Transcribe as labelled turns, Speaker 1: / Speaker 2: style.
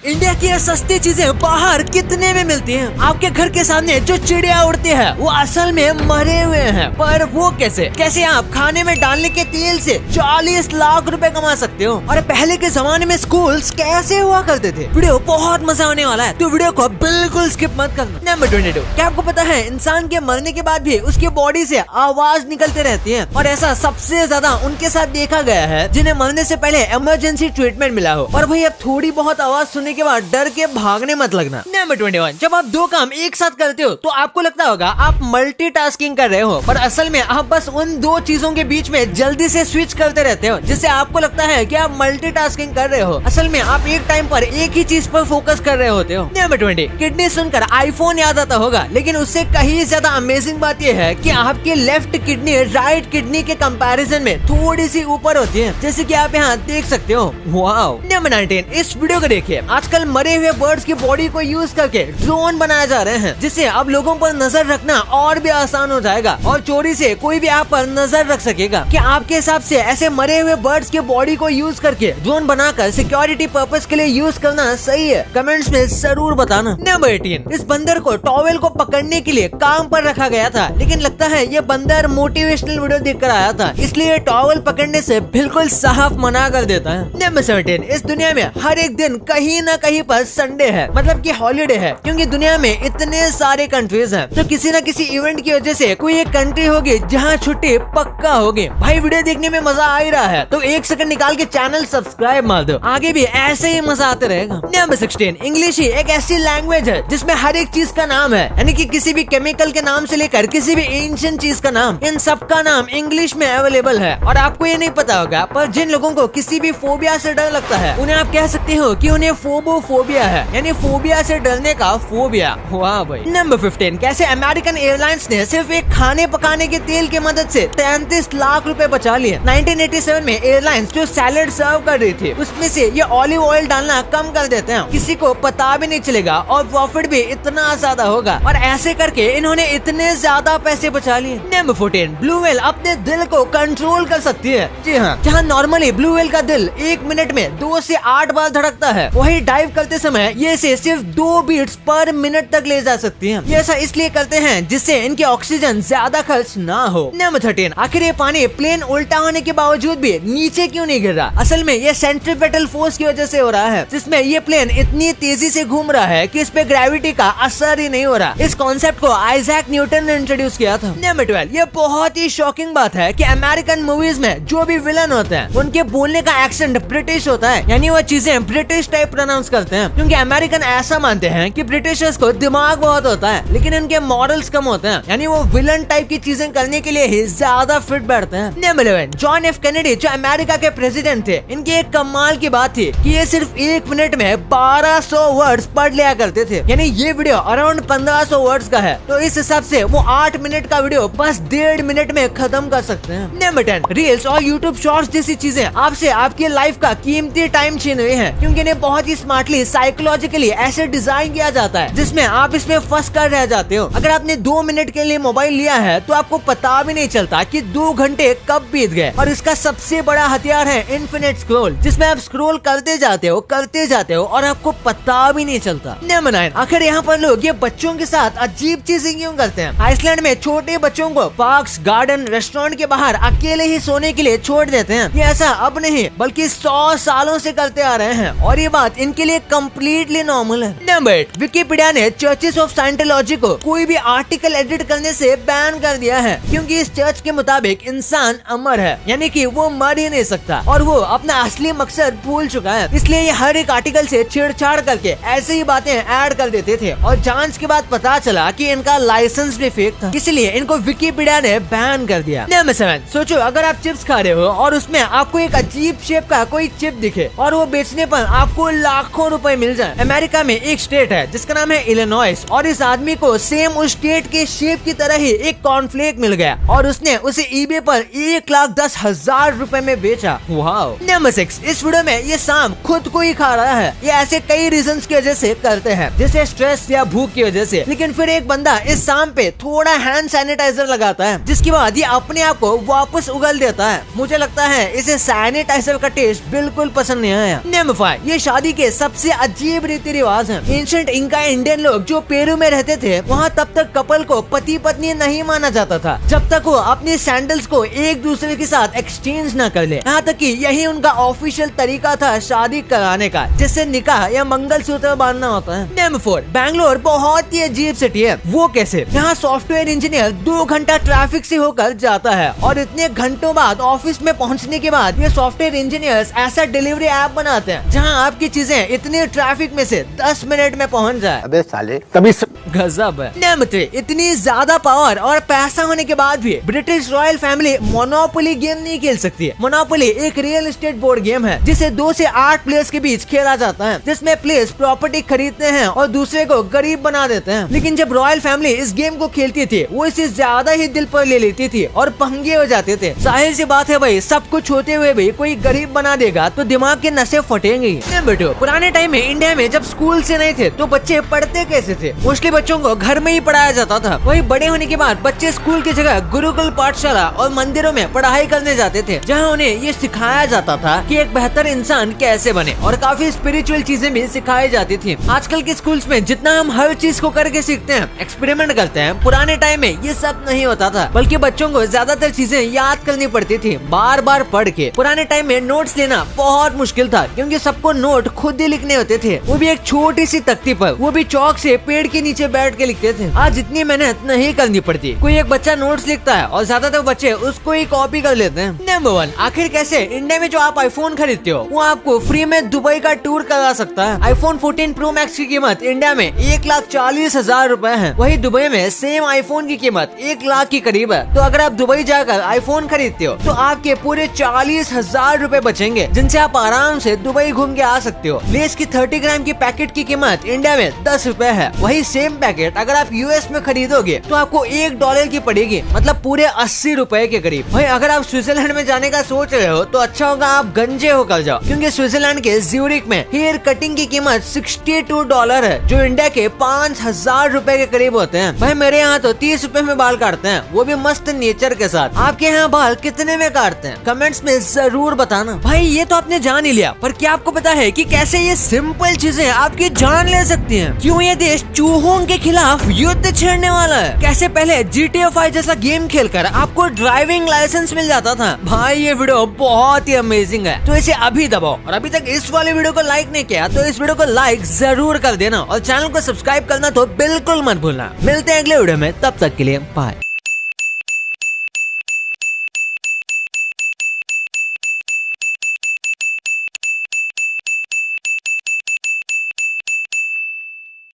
Speaker 1: India की ये सस्ती चीजें बाहर कितने में मिलती हैं? आपके घर के सामने जो चिड़िया उड़ती है वो असल में मरे हुए हैं, पर वो कैसे आप खाने में डालने के तेल से 40 लाख रुपए कमा सकते हो। और पहले के जमाने में स्कूल्स कैसे हुआ करते थे। वीडियो बहुत मजा आने वाला है, तो वीडियो को बिल्कुल स्किप मत करना। नंबर 22, क्या आपको पता है इंसान के मरने के बाद भी उसकी बॉडी से आवाज निकलती रहती है, और ऐसा सबसे ज्यादा उनके साथ देखा गया है जिन्हें मरने से पहले इमरजेंसी ट्रीटमेंट मिला हो। और भाई अब थोड़ी बहुत आवाज सुनने के बाद डर के भागने मत लगना। नंबर 21, जब आप दो काम एक साथ करते हो तो आपको लगता होगा आप मल्टीटास्किंग कर रहे हो, पर असल में आप बस उन दो चीजों के बीच में जल्दी से स्विच करते रहते हो, जिससे आपको लगता है कि आप मल्टीटास्किंग कर रहे हो। असल में आप एक टाइम पर एक ही चीज पर फोकस कर रहे होते हो। नंबर 20, किडनी सुनकर आईफोन याद आता होगा, लेकिन उससे कहीं ज्यादा अमेजिंग बात यह है कि आपकी लेफ्ट किडनी राइट किडनी के कंपैरिजन में थोड़ी सी ऊपर होती है, जैसे कि आप यहाँ देख सकते हो। वाओ। नंबर 19, इस वीडियो को देखिए। आजकल मरे हुए बर्ड्स की बॉडी को यूज करके ड्रोन बनाए जा रहे हैं, जिससे अब लोगों पर नजर रखना और भी आसान हो जाएगा और चोरी से कोई भी आप पर नजर रख सकेगा। क्या आपके हिसाब से ऐसे मरे हुए बर्ड्स की बॉडी को यूज करके ड्रोन बनाकर सिक्योरिटी पर्पस के लिए यूज करना सही है? कमेंट्स में जरूर बताना। नंबर 18, इस बंदर को टॉवेल को पकड़ने के लिए काम पर रखा गया था, लेकिन लगता है ये बंदर मोटिवेशनल वीडियो देखकर आया था, इसलिए टॉवेल पकड़ने से बिल्कुल साफ मना कर देता है। नंबर 17, इस दुनिया में हर एक दिन कहीं न कहीं पर संडे है, मतलब कि हॉलीडे है, क्योंकि दुनिया में इतने सारे कंट्रीज हैं, तो किसी न किसी इवेंट की वजह से कोई एक कंट्री होगी जहां छुट्टी पक्का होगी। भाई वीडियो देखने में मजा आ ही रहा है, तो एक सेकंड निकाल के चैनल सब्सक्राइब मार दो, आगे भी ऐसे ही मजा आते रहेगा। नंबर 16, इंग्लिश ही एक ऐसी लैंग्वेज है जिसमें हर एक चीज का नाम है, यानी कि किसी भी केमिकल के नाम से लेकर किसी भी एंशिएंट चीज का नाम, इन सब का नाम इंग्लिश में अवेलेबल है। और आपको ये नहीं पता होगा, पर जिन लोगों को किसी भी फोबिया से डर लगता है उन्हें आप कह सकते हो कि उन्हें फोबोफोबिया है, यानी फोबिया से डरने का फोबिया। वाह भाई। नंबर 15, कैसे अमेरिकन एयरलाइंस ने सिर्फ एक खाने पकाने के तेल की मदद से 33 लाख रुपए बचा लिए। 1987 में एयरलाइंस जो सैलेड सर्व कर रही थी उसमें से ये ऑलिव ऑयल डालना कम कर देते हैं, किसी को पता भी नहीं चलेगा और प्रॉफिट भी इतना ज्यादा होगा, और ऐसे करके इन्होंने इतने ज्यादा पैसे बचा लिए। नंबर 14, ब्लू व्हेल अपने दिल को कंट्रोल कर सकती है। जी हाँ, जहाँ नॉर्मली ब्लू व्हेल का दिल 1 मिनट में 2 से 8 बार धड़कता है, वही डाइव करते समय ये इसे सिर्फ 2 बीट्स पर मिनट तक ले जा सकती हैं। ये ऐसा इसलिए करते हैं जिससे इनके ऑक्सीजन ज्यादा खर्च ना हो। नंबर 13, आखिर ये पानी प्लेन उल्टा होने के बावजूद भी नीचे क्यों नहीं गिर रहा? असल में ये सेंट्रीपेटल फोर्स की वजह से हो रहा है, जिसमें ये प्लेन इतनी तेजी से घूम रहा है कि इस पे ग्रेविटी का असर ही नहीं हो रहा। इस कॉन्सेप्ट को आइजैक न्यूटन ने इंट्रोड्यूस किया था। नंबर 12, ये बहुत ही शॉकिंग बात है कि अमेरिकन मूवीज में जो भी विलन होते हैं उनके बोलने का एक्सेंट ब्रिटिश होता है, यानी वो चीजें ब्रिटिश टाइप प्रोनाउंस करते हैं, क्योंकि अमेरिकन ऐसा मानते हैं कि ब्रिटिशर्स को दिमाग बहुत होता है लेकिन इनके मॉरल्स कम होते हैं, यानी वो विलन टाइप की चीजें करने के लिए ही ज्यादा फिट बैठते हैं। नंबर 11, जॉन एफ कैनेडी जो अमेरिका के प्रेसिडेंट थे, इनकी एक कमाल की बात थी कि ये सिर्फ 1 मिनट में 1200 वर्ड्स पढ़ लिया करते थे, यानी ये वीडियो अराउंड 1500 वर्ड्स का है, तो इस हिसाब से वो 8 मिनट का वीडियो बस 1.5 मिनट में खत्म कर सकते हैं। नंबर 10, रील्स और यूट्यूब शॉर्ट्स जैसी चीजें आपसे आपकी लाइफ का कीमती टाइम छीन रही है, क्योंकि इन्हें बहुत ही स्मार्टली साइकोलॉजिकली ऐसे डिजाइन किया जाता है जिसमें आप इसमें फंस कर रह जाते हो। अगर आपने 2 मिनट के लिए मोबाइल लिया है तो आपको पता भी नहीं चलता कि 2 घंटे कब बीत गए, और इसका सबसे बड़ा हथियार है इन्फिनिट स्क्रॉल, जिसमें आप स्क्रॉल करते जाते हो और आपको पता भी नहीं चलता। नंबर 9, आखिर यहाँ पर लोग ये बच्चों के साथ अजीब चीजें क्यों करते हैं? आइसलैंड में छोटे बच्चों को पार्क्स, गार्डन, रेस्टोरेंट के बाहर अकेले ही सोने के लिए छोड़ देते हैं। ये ऐसा अब नहीं बल्कि 100 सालों से करते आ रहे हैं, और ये बात इनके लिए कम्प्लीटली नॉर्मल है। नंबर 8, विकिपीडिया ने चर्चेस ऑफ साइंटोलॉजी को कोई भी आर्टिकल एडिट करने से बैन कर दिया है, क्योंकि इस चर्च के मुताबिक इंसान अमर है, यानी कि वो मर ही नहीं सकता, और वो अपना असली मकसद भूल चुका है, इसलिए ये हर एक आर्टिकल से छेड़छाड़ करके ऐसे ही बातें ऐड कर देते थे, और जांच के बाद पता चला कि इनका लाइसेंस भी फेक था, इसलिए इनको विकिपीडिया ने बैन कर दिया। नंबर 7, सोचो अगर आप चिप्स खा रहे हो और उसमें आपको एक अजीब शेप का कोई चिप दिखे और वो बेचने पर आपको लाखों रुपए मिल जाए। अमेरिका में एक स्टेट है जिसका नाम है इलिनॉइस, और इस आदमी को सेम उस स्टेट के शेप की तरह ही एक कॉर्नफ्लेक मिल गया, और उसने उसे ईबे पर 1,10,000 रुपए में बेचा। वाओ। नंबर 6, इस वीडियो में ये सांप खुद को ही खा रहा है। ये ऐसे कई रीजंस की वजह से करते हैं, जैसे स्ट्रेस या भूख की वजह से, लेकिन फिर एक बंदा इस सांप पे थोड़ा हैंड सैनिटाइजर लगाता है, जिसके बाद ये अपने आप को वापस उगल देता है। मुझे लगता है इसे सैनिटाइजर का टेस्ट बिल्कुल पसंद नहीं आया। नंबर 5, ये शादी के सबसे अजीब रीति रिवाज है। एंशिएंट इंका इंडियन लोग जो पेरू में रहते थे, वहाँ तब तक कपल को पति पत्नी नहीं माना जाता था जब तक वो अपनी सैंडल्स को एक दूसरे के साथ एक्सचेंज न कर ले। यहाँ तक कि यही उनका ऑफिशियल तरीका था शादी कराने का, जिससे निकाह या मंगलसूत्र बांधना होता है। नंबर 4, बैंगलोर बहुत ही अजीब सिटी है। वो कैसे? यहाँ सॉफ्टवेयर इंजीनियर 2 घंटा ट्रैफिक से होकर जाता है और इतने घंटों बाद ऑफिस में पहुँचने के बाद ये सॉफ्टवेयर इंजीनियर्स ऐसा डिलीवरी ऐप बनाते हैं जहाँ आपकी चीजें इतने ट्रैफिक में से 10 मिनट में पहुँच जाए।
Speaker 2: अबे साले तभी
Speaker 1: गजब है। नंबर 3, इतनी ज्यादा पावर और पैसा होने के बाद भी British royal family monopoly game नहीं खेल सकती है। मोनोपोली एक रियल एस्टेट बोर्ड गेम है जिसे 2 से 8 प्लेयर्स के बीच खेला जाता है, जिसमें प्लेयर्स प्रॉपर्टी खरीदते हैं और दूसरे को गरीब बना देते हैं। लेकिन जब रॉयल फैमिली इस गेम को खेलती थी, वो इसे ज्यादा ही दिल पर ले लेती थी और पंगे हो जाते थे। जाहिर सी बात है भाई, सब कुछ होते हुए भी कोई गरीब बना देगा तो दिमाग के नसें फटेंगी। नंबर 2, पुराने टाइम में इंडिया में जब स्कूल से नहीं थे तो बच्चे पढ़ते कैसे थे? मोस्टली बच्चों को घर में ही पढ़ाया जाता था। वही बड़े होने के बाद बच्चे स्कूल की जगह गुरुकुल पाठशाला और मंदिरों में पढ़ाई करने जाते थे, जहाँ उन्हें ये सिखाया जाता था कि एक बेहतर इंसान कैसे बने, और काफी स्पिरिचुअल चीजें भी सिखाई जाती थी। आजकल के स्कूल्स में जितना हम हर चीज को करके सीखते हैं, एक्सपेरिमेंट करते हैं, पुराने टाइम में ये सब नहीं होता था, बल्कि बच्चों को ज्यादातर चीजें याद करनी पड़ती थी बार बार पढ़ के। पुराने टाइम में नोट्स लेना बहुत मुश्किल था, क्योंकि सबको नोट खुद ही लिखने होते थे, वो भी एक छोटी सी तख्ती पर, वो भी चौक से पेड़ के नीचे बैठ के लिखते थे। आज इतनी मेहनत नहीं करनी पड़ती, कोई एक बच्चा नोट्स लिखता है और ज्यादातर बच्चे उसको ही कॉपी कर लेते हैं। नंबर 1, आखिर कैसे इंडिया में जो आप आईफोन खरीदते हो, वो आपको फ्री में दुबई का टूर करा सकता है। आईफोन 14 प्रो मैक्स की कीमत इंडिया में 1,40,000 रुपए है, वही दुबई में सेम आईफोन की कीमत 1 लाख के करीब है। तो अगर आप दुबई जाकर आईफोन खरीदते हो तो आपके पूरे 40,000 रुपए बचेंगे, जिनसे आप आराम से दुबई घूम के आ सकते हो। लेस की 30 ग्राम की पैकेट की कीमत इंडिया में 10 रुपए है, वही सेम पैकेट अगर आप यूएस में खरीदोगे तो आपको $1 की पड़ेगी, मतलब पूरे 80 रुपए के करीब। भाई अगर आप स्विट्जरलैंड में जाने का सोच रहे हो तो अच्छा होगा आप गंजे होकर जाओ, क्योंकि स्विट्जरलैंड के ज्यूरिक में हेयर कटिंग की कीमत $62 है, जो इंडिया के 5,000 रुपए के करीब होते हैं। भाई मेरे यहाँ तो 30 रुपए में बाल काटते हैं, वो भी मस्त नेचर के साथ। आपके यहाँ बाल कितने में काटते हैं? कमेंट्स में जरूर बताना। भाई ये तो आपने जान ही लिया, पर क्या आपको पता है कि कैसे ये सिंपल चीजें आपकी जान ले सकती हैं? क्यों ये देश चूहों के खिलाफ युद्ध छेड़ने वाला है? कैसे पहले GTA 5 जैसा गेम खेलकर आपको ड्राइविंग लाइसेंस मिल जाता था? भाई ये वीडियो बहुत ही अमेजिंग है, तो इसे अभी दबाओ। और अभी तक इस वाले वीडियो को लाइक नहीं किया तो इस वीडियो को लाइक जरूर कर देना, और चैनल को सब्सक्राइब करना तो बिल्कुल मत भूलना। मिलते हैं अगले वीडियो में, तब तक के लिए बाय।